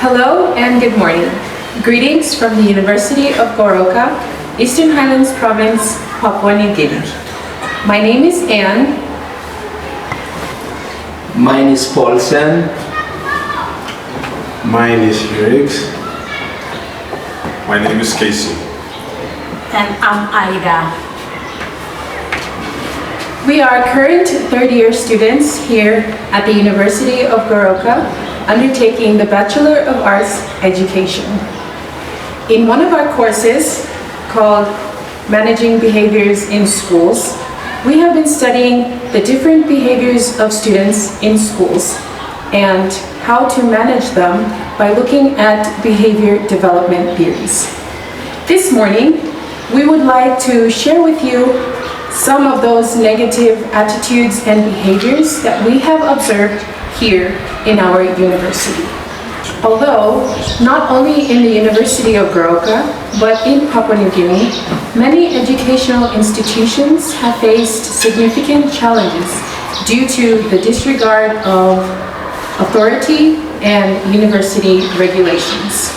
Hello and good morning. Greetings from the University of Goroka, Eastern Highlands Province, Papua New Guinea. My name is Anne. Mine is Paulsen. Mine is Eric's. My name is Casey. And I'm Ida. We are current third-year students here at the University of Goroka, undertaking the Bachelor of Arts Education. In one of our courses called Managing Behaviors in Schools, we have been studying the different behaviors of students in schools and how to manage them by looking at behavior development theories. This morning, we would like to share with you some of those negative attitudes and behaviors that we have observed here in our university. Although not only in the University of Goroka, but in Papua New Guinea, many educational institutions have faced significant challenges due to the disregard of authority and university regulations.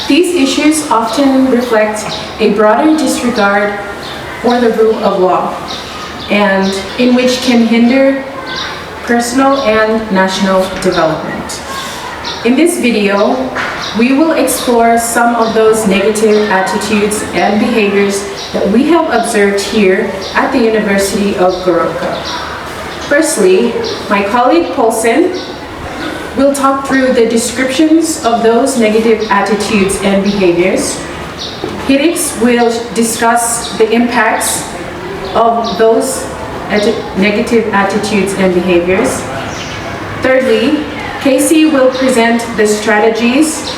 These issues often reflect a broader disregard for the rule of law, and in which can hinder personal and national development. In this video, we will explore some of those negative attitudes and behaviors that we have observed here at the University of Goroka. Firstly, my colleague Paulsen will talk through the descriptions of those negative attitudes and behaviors. Hirix will discuss the impacts of those negative attitudes and behaviors. Thirdly, Casey will present the strategies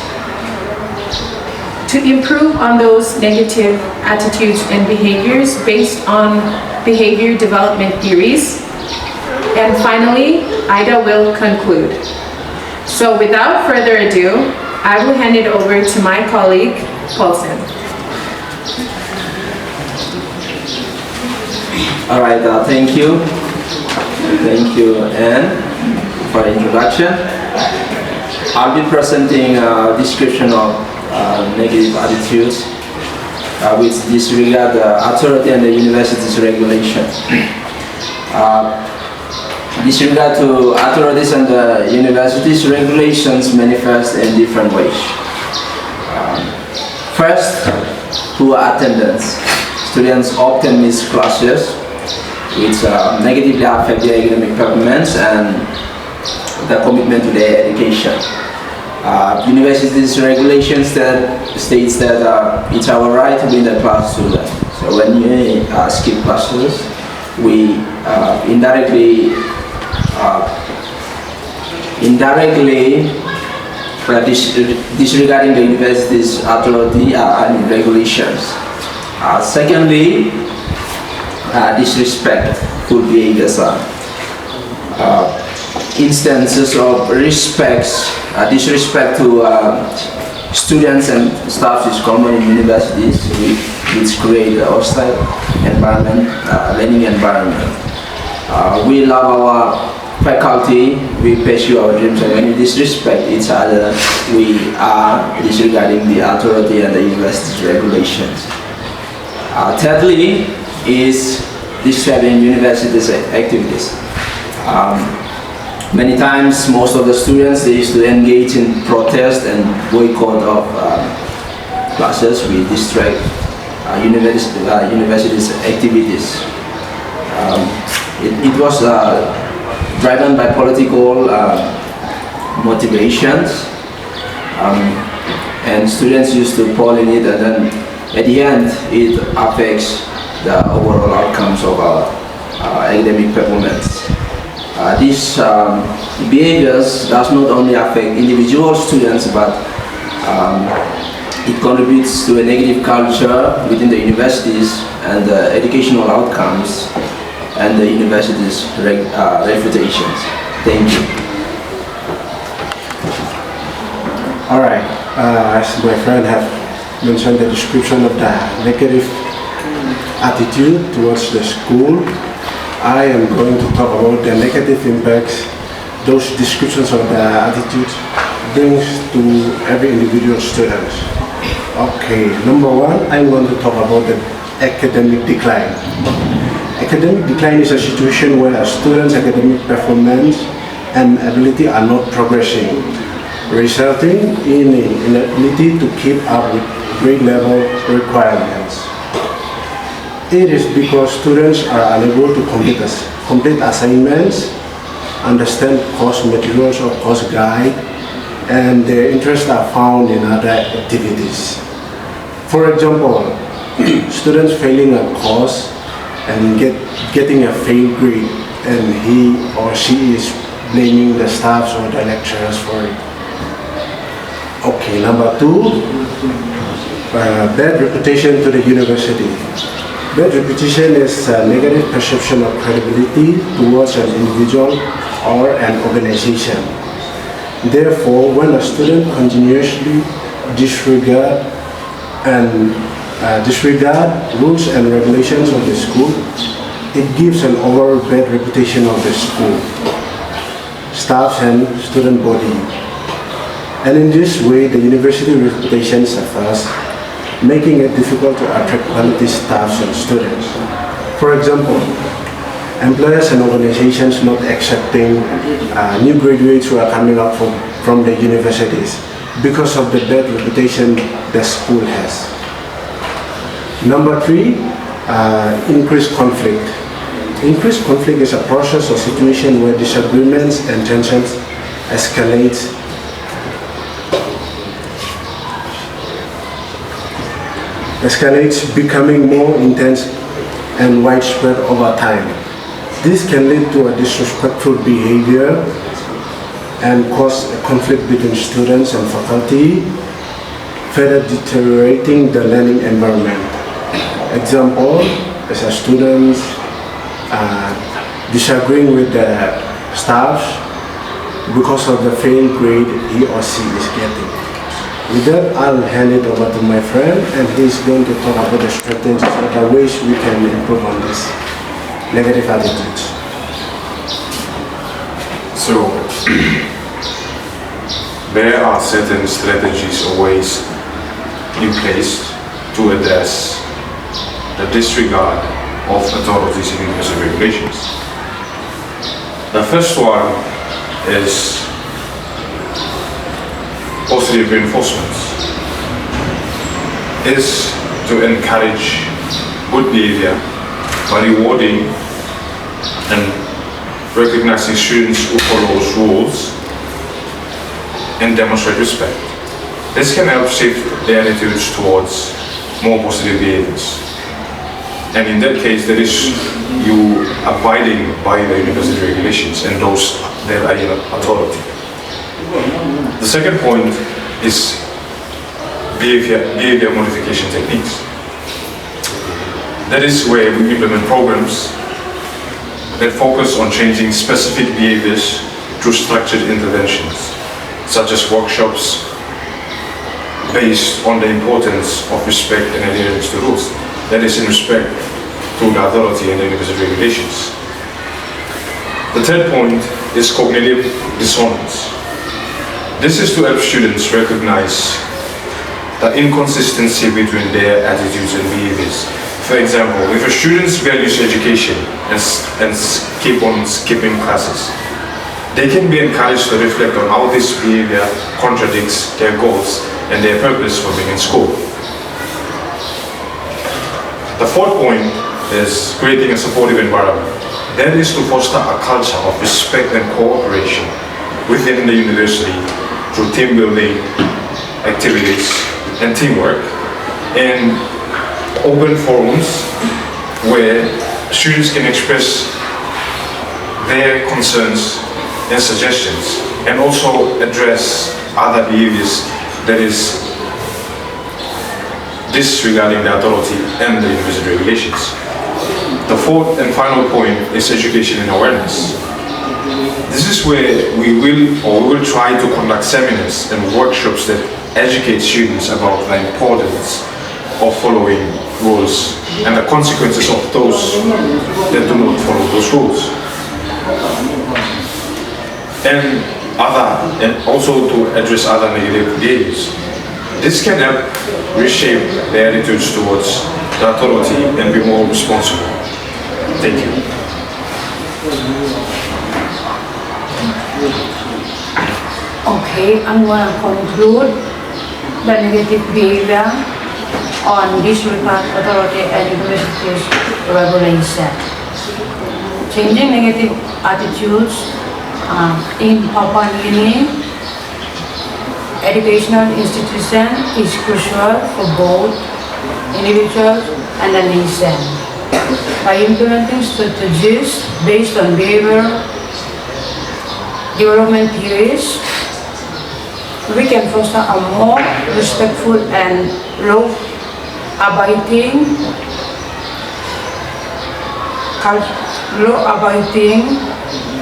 to improve on those negative attitudes and behaviors based on behavior development theories. And finally, Ida will conclude. So without further ado, I will hand it over to my colleague, Paulsen. All right, thank you. Thank you, Anne, for the introduction. I'll be presenting a description of negative attitudes which disregard the authority and the university's regulation. Disregard to authorities and the university's regulations manifest in different ways. First, poor attendance. Students often miss classes, which negatively affect their academic performance and the commitment to their education. University's regulations states that it's our right to be in the class to learn. So when you skip classes, we indirectly disregarding the university's authority and regulations. Secondly, disrespectful behaviors are instances of disrespect to students and staff is common in universities, which create a hostile environment, learning environment. We love our faculty, we pursue our dreams, and when we disrespect each other, we are disregarding the authority and the university's regulations. Thirdly is disturbing university's activities. Many times, most of the students, they used to engage in protest and boycott of classes. We distract university's activities. It was driven by political motivations, and students used to fall in it, and then at the end, it affects the overall outcomes of our academic performance. These behaviors does not only affect individual students, but it contributes to a negative culture within the universities and the educational outcomes and the university's reputations. Thank you. All right, as my friend have mentioned the description of the negative attitude towards the school, I am going to talk about the negative impacts those descriptions of the attitudes brings to every individual student. Okay, number one, I'm going to talk about the academic decline. Academic decline is a situation where a student's academic performance and ability are not progressing, resulting in an inability to keep up with grade level requirements. It is because students are unable to complete assignments, understand course materials or course guide, and their interests are found in other activities. For example, students failing a course and getting a failed grade, and he or she is blaming the staffs or the lecturers for it. Okay, number two, bad reputation to the university. Bad reputation is a negative perception of credibility towards an individual or an organization. Therefore, when a student continuously disregard rules and regulations of the school, it gives an overall bad reputation of the school, staff and student body. And in this way, the university reputation suffers, making it difficult to attract quality staffs and students. For example, employers and organizations not accepting new graduates who are coming out from the universities because of the bad reputation the school has. Number three, increased conflict. Increased conflict is a process or situation where disagreements and tensions escalates, becoming more intense and widespread over time. This can lead to a disrespectful behavior and cause a conflict between students and faculty, further deteriorating the learning environment. Example, as a student disagreeing with the staff because of the failed grade he or she is getting. With that, I'll hand it over to my friend, and he's going to talk about the strategies or the ways we can improve on this negative attitudes. So, there are certain strategies or ways in place to address the disregard of authorities in university regulations. The first one is positive reinforcements, is to encourage good behavior by rewarding and recognizing students who follow rules and demonstrate respect. This can help shape their attitudes towards more positive behaviors. And in that case, that is you abiding by the university regulations and those that are in authority. The second point is behavior modification techniques. That is where we implement programs that focus on changing specific behaviors through structured interventions, such as workshops based on the importance of respect and adherence to rules. That is in respect to the authority and the university regulations. The third point is cognitive dissonance. This is to help students recognize the inconsistency between their attitudes and behaviors. For example, if a student values education and keep on skipping classes, they can be encouraged to reflect on how this behavior contradicts their goals and their purpose for being in school. The fourth point is creating a supportive environment. That is to foster a culture of respect and cooperation within the university through team building activities and teamwork, and open forums where students can express their concerns and suggestions, and also address other behaviors that is disregarding the authority and the university regulations. The fourth and final point is education and awareness. This is where we will try to conduct seminars and workshops that educate students about the importance of following rules and the consequences of those that do not follow those rules. And and also to address other negative behaviors. This can help reshape their attitudes towards the authority and be more responsible. Thank you. Okay, I'm going to conclude the negative behavior on disregard authority and universities regulation. Changing negative attitudes in Papua New Guinea educational institution is crucial for both individuals and the nation. By implementing strategies based on behavior development theories, we can foster a more respectful and law-abiding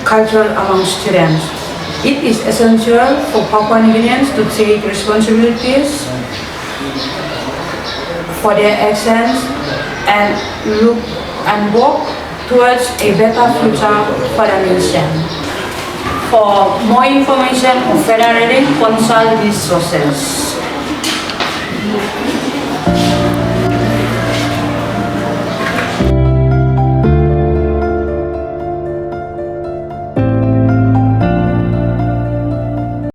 culture among students. It is essential for Papua New Guineans to take responsibilities for their actions and work towards a better future for the nation. For more information on federalism, consult these sources.